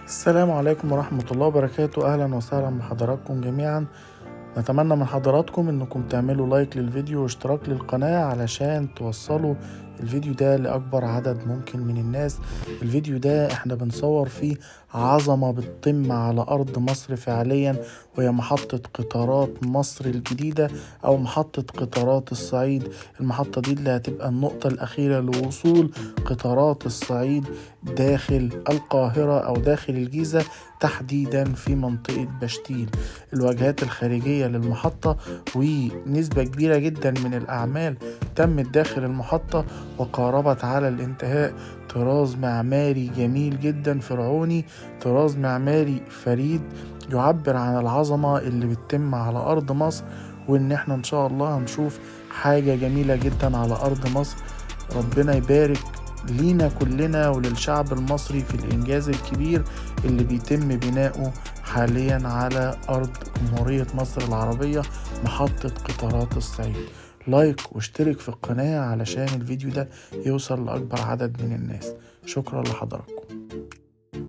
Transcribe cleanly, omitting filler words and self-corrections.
السلام عليكم ورحمة الله وبركاته. أهلا وسهلا بحضراتكم جميعا. نتمنى من حضراتكم انكم تعملوا لايك للفيديو واشتراك للقناة علشان توصلوا الفيديو ده لأكبر عدد ممكن من الناس. الفيديو ده احنا بنصور فيه عظمة بتتم على أرض مصر فعليا، وهي محطة قطارات مصر الجديدة أو محطة قطارات الصعيد. المحطة دي اللي هتبقى النقطة الأخيرة لوصول قطارات الصعيد داخل القاهرة أو داخل الجيزة، تحديدا في منطقة بشتيل. الواجهات الخارجية للمحطة ونسبة كبيرة جدا من الأعمال تمت داخل المحطة وقاربت على الانتهاء. طراز معماري جميل جدا فرعوني، طراز معماري فريد يعبر عن العظمة اللي بتتم على أرض مصر، وإن احنا إن شاء الله هنشوف حاجة جميلة جدا على أرض مصر. ربنا يبارك لينا كلنا وللشعب المصري في الإنجاز الكبير اللي بيتم بناؤه حاليا على أرض جمهورية مصر العربية، محطة قطارات الصعيد. لايك واشترك في القناة علشان الفيديو ده يوصل لأكبر عدد من الناس. شكرا لحضراتكم.